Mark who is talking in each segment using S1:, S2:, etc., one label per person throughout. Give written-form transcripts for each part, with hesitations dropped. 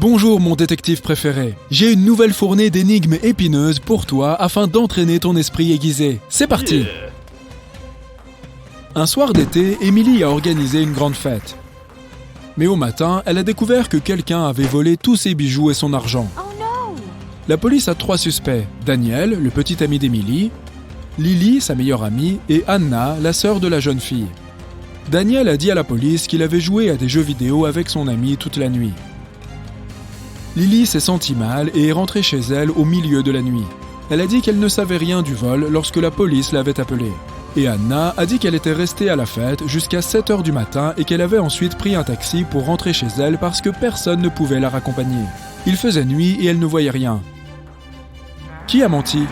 S1: Bonjour mon détective préféré. J'ai une nouvelle fournée d'énigmes épineuses pour toi afin d'entraîner ton esprit aiguisé. C'est parti. Un soir d'été, Emily a organisé une grande fête. Mais au matin, elle a découvert que quelqu'un avait volé tous ses bijoux et son argent. La police a 3 suspects, Daniel, le petit ami d'Emily, Lily, sa meilleure amie, et Anna, la sœur de la jeune fille. Daniel a dit à la police qu'il avait joué à des jeux vidéo avec son ami toute la nuit. Lily s'est sentie mal et est rentrée chez elle au milieu de la nuit. Elle a dit qu'elle ne savait rien du vol lorsque la police l'avait appelée. Et Anna a dit qu'elle était restée à la fête jusqu'à 7h du matin et qu'elle avait ensuite pris un taxi pour rentrer chez elle parce que personne ne pouvait la raccompagner. Il faisait nuit et elle ne voyait rien. Qui a menti ?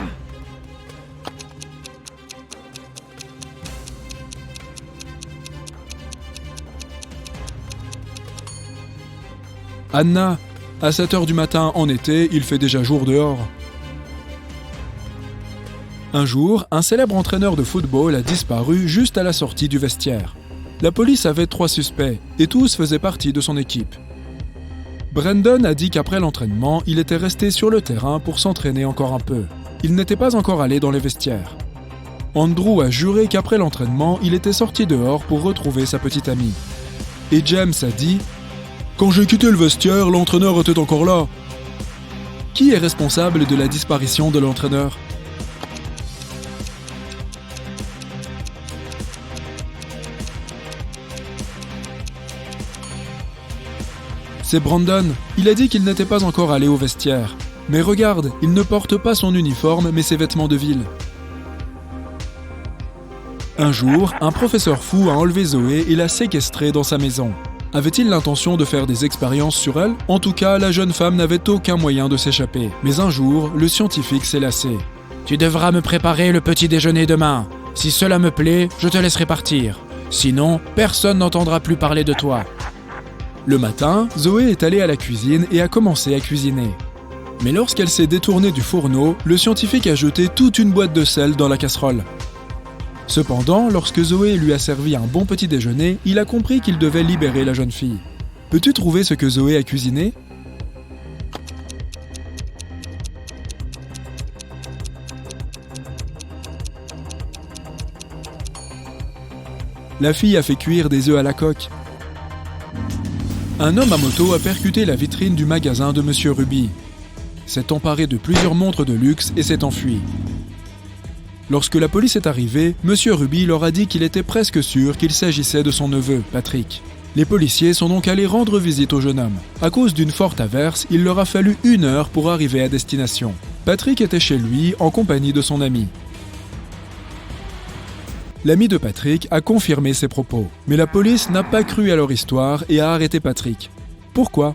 S1: Anna, à 7h du matin en été, il fait déjà jour dehors. Un jour, un célèbre entraîneur de football a disparu juste à la sortie du vestiaire. La police avait 3 suspects, et tous faisaient partie de son équipe. Brandon a dit qu'après l'entraînement, il était resté sur le terrain pour s'entraîner encore un peu. Il n'était pas encore allé dans les vestiaires. Andrew a juré qu'après l'entraînement, il était sorti dehors pour retrouver sa petite amie. Et James a dit « Quand j'ai quitté le vestiaire, l'entraîneur était encore là. » Qui est responsable de la disparition de l'entraîneur ? C'est Brandon. Il a dit qu'il n'était pas encore allé au vestiaire. Mais regarde, il ne porte pas son uniforme mais ses vêtements de ville. Un jour, un professeur fou a enlevé Zoé et l'a séquestrée dans sa maison. Avait-il l'intention de faire des expériences sur elle ? En tout cas, la jeune femme n'avait aucun moyen de s'échapper. Mais un jour, le scientifique s'est lassé. « Tu devras me préparer le petit déjeuner demain. Si cela me plaît, je te laisserai partir. Sinon, personne n'entendra plus parler de toi. » Le matin, Zoé est allée à la cuisine et a commencé à cuisiner. Mais lorsqu'elle s'est détournée du fourneau, le scientifique a jeté toute une boîte de sel dans la casserole. Cependant, lorsque Zoé lui a servi un bon petit déjeuner, il a compris qu'il devait libérer la jeune fille. Peux-tu trouver ce que Zoé a cuisiné ? La fille a fait cuire des œufs à la coque. Un homme à moto a percuté la vitrine du magasin de Monsieur Ruby, s'est emparé de plusieurs montres de luxe et s'est enfui. Lorsque la police est arrivée, Monsieur Ruby leur a dit qu'il était presque sûr qu'il s'agissait de son neveu, Patrick. Les policiers sont donc allés rendre visite au jeune homme. À cause d'une forte averse, il leur a fallu 1 heure pour arriver à destination. Patrick était chez lui en compagnie de son ami. L'ami de Patrick a confirmé ses propos, mais la police n'a pas cru à leur histoire et a arrêté Patrick. Pourquoi ?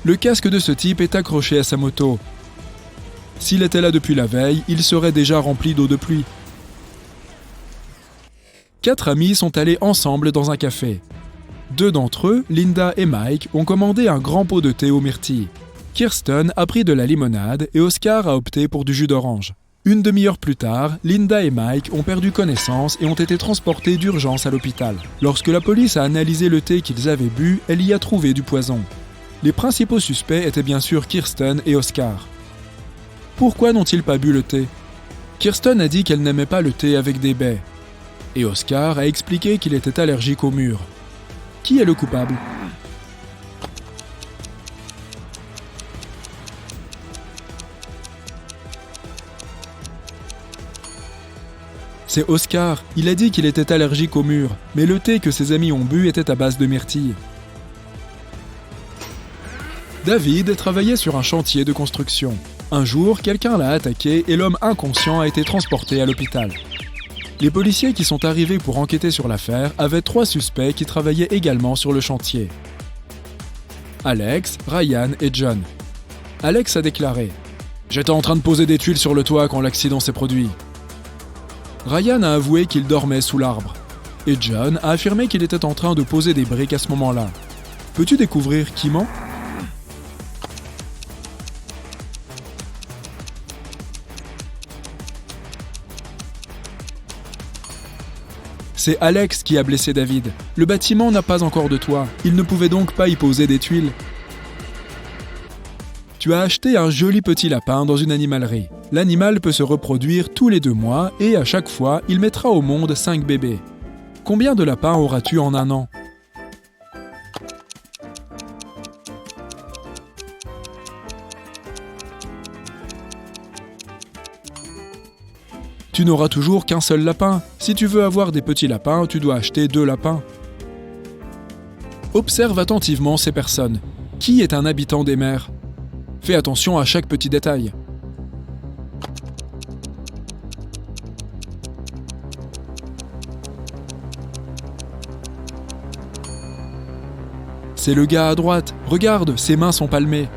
S1: Le casque de ce type est accroché à sa moto. S'il était là depuis la veille, il serait déjà rempli d'eau de pluie. 4 amis sont allés ensemble dans un café. 2 d'entre eux, Linda et Mike, ont commandé un grand pot de thé aux myrtilles. Kirsten a pris de la limonade et Oscar a opté pour du jus d'orange. 1 demi-heure plus tard, Linda et Mike ont perdu connaissance et ont été transportés d'urgence à l'hôpital. Lorsque la police a analysé le thé qu'ils avaient bu, elle y a trouvé du poison. Les principaux suspects étaient bien sûr Kirsten et Oscar. Pourquoi n'ont-ils pas bu le thé ? Kirsten a dit qu'elle n'aimait pas le thé avec des baies. Et Oscar a expliqué qu'il était allergique aux murs. Qui est le coupable ? C'est Oscar. Il a dit qu'il était allergique aux murs, mais le thé que ses amis ont bu était à base de myrtilles. David travaillait sur un chantier de construction. Un jour, quelqu'un l'a attaqué et l'homme inconscient a été transporté à l'hôpital. Les policiers qui sont arrivés pour enquêter sur l'affaire avaient 3 suspects qui travaillaient également sur le chantier. Alex, Ryan et John. Alex a déclaré « J'étais en train de poser des tuiles sur le toit quand l'accident s'est produit. » Ryan a avoué qu'il dormait sous l'arbre. Et John a affirmé qu'il était en train de poser des briques à ce moment-là. Peux-tu découvrir qui ment ? C'est Alex qui a blessé David. Le bâtiment n'a pas encore de toit. Il ne pouvait donc pas y poser des tuiles. Tu as acheté un joli petit lapin dans une animalerie. L'animal peut se reproduire tous les 2 mois et à chaque fois, il mettra au monde 5 bébés. Combien de lapins auras-tu en un an ? Tu n'auras toujours qu'un seul lapin. Si tu veux avoir des petits lapins, tu dois acheter 2 lapins. Observe attentivement ces personnes. Qui est un habitant des mers ? Fais attention à chaque petit détail. C'est le gars à droite. Regarde, ses mains sont palmées.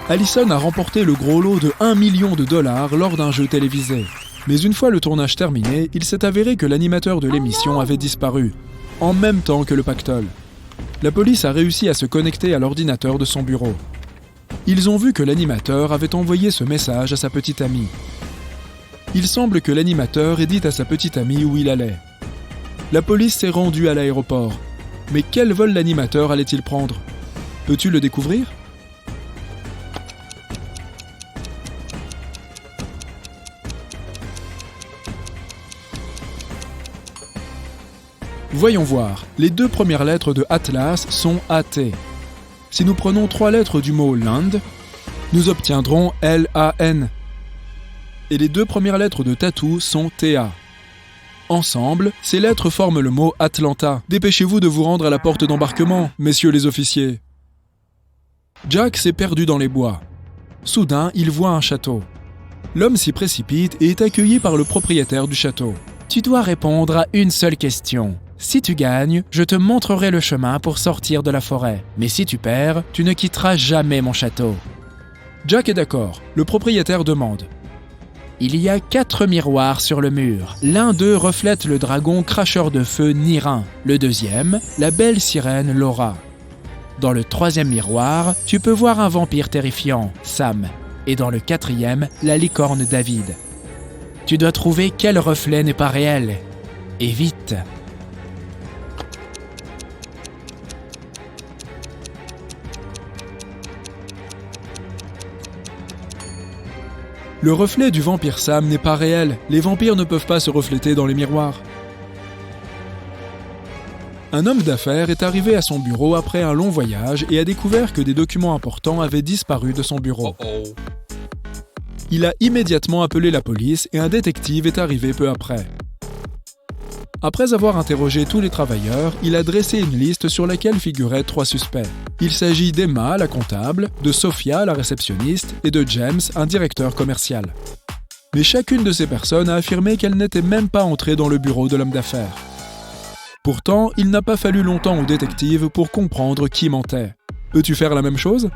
S1: Allison a remporté le gros lot de 1 million de dollars lors d'un jeu télévisé. Mais une fois le tournage terminé, il s'est avéré que l'animateur de l'émission avait disparu, en même temps que le pactole. La police a réussi à se connecter à l'ordinateur de son bureau. Ils ont vu que l'animateur avait envoyé ce message à sa petite amie. Il semble que l'animateur ait dit à sa petite amie où il allait. La police s'est rendue à l'aéroport. Mais quel vol l'animateur allait-il prendre ? Peux-tu le découvrir ? Voyons voir, les 2 premières lettres de Atlas sont AT. Si nous prenons 3 lettres du mot Land, nous obtiendrons LAN. Et les 2 premières lettres de Tattoo sont TA. Ensemble, ces lettres forment le mot Atlanta. Dépêchez-vous de vous rendre à la porte d'embarquement, messieurs les officiers. Jack s'est perdu dans les bois. Soudain, il voit un château. L'homme s'y précipite et est accueilli par le propriétaire du château. Tu dois répondre à une seule question. Si tu gagnes, je te montrerai le chemin pour sortir de la forêt. Mais si tu perds, tu ne quitteras jamais mon château. Jack est d'accord. Le propriétaire demande. Il y a 4 miroirs sur le mur. L'un d'eux reflète le dragon cracheur de feu Nirin. Le deuxième, la belle sirène Laura. Dans le 3e miroir, tu peux voir un vampire terrifiant, Sam. Et dans le 4e, la licorne David. Tu dois trouver quel reflet n'est pas réel. Et vite. Le reflet du vampire Sam n'est pas réel. Les vampires ne peuvent pas se refléter dans les miroirs. Un homme d'affaires est arrivé à son bureau après un long voyage et a découvert que des documents importants avaient disparu de son bureau. Il a immédiatement appelé la police et un détective est arrivé peu après. Après avoir interrogé tous les travailleurs, il a dressé une liste sur laquelle figuraient 3 suspects. Il s'agit d'Emma, la comptable, de Sophia, la réceptionniste, et de James, un directeur commercial. Mais chacune de ces personnes a affirmé qu'elle n'était même pas entrée dans le bureau de l'homme d'affaires. Pourtant, il n'a pas fallu longtemps au détective pour comprendre qui mentait. Peux-tu faire la même chose ?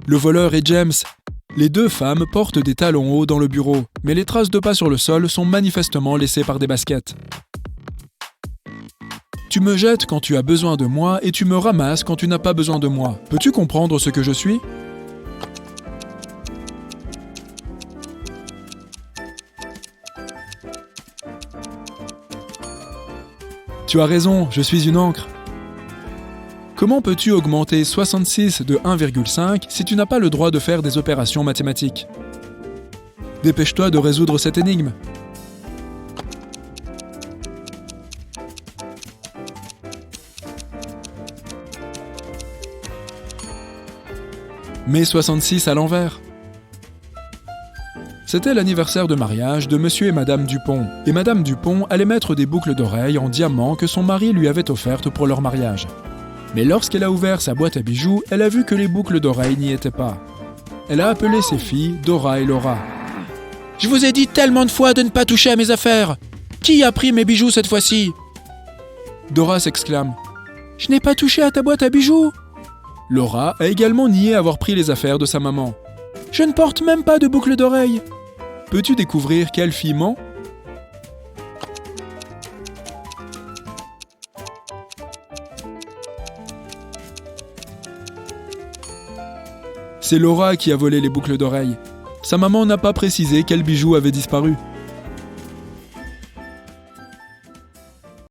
S1: Le voleur est James. Les 2 femmes portent des talons hauts dans le bureau, mais les traces de pas sur le sol sont manifestement laissées par des baskets. Tu me jettes quand tu as besoin de moi et tu me ramasses quand tu n'as pas besoin de moi. Peux-tu comprendre ce que je suis ? Tu as raison, je suis une encre. Comment peux-tu augmenter 66 de 1,5 si tu n'as pas le droit de faire des opérations mathématiques ? Dépêche-toi de résoudre cette énigme. Mets 66 à l'envers. C'était l'anniversaire de mariage de Monsieur et Madame Dupont, et Madame Dupont allait mettre des boucles d'oreilles en diamant que son mari lui avait offertes pour leur mariage. Mais lorsqu'elle a ouvert sa boîte à bijoux, elle a vu que les boucles d'oreilles n'y étaient pas. Elle a appelé ses filles, Dora et Laura. « Je vous ai dit tellement de fois de ne pas toucher à mes affaires. Qui a pris mes bijoux cette fois-ci » Dora s'exclame. « Je n'ai pas touché à ta boîte à bijoux !» Laura a également nié avoir pris les affaires de sa maman. « Je ne porte même pas de boucles d'oreilles. » Peux-tu découvrir quelle fille ment ? C'est Laura qui a volé les boucles d'oreilles. Sa maman n'a pas précisé quel bijou avait disparu.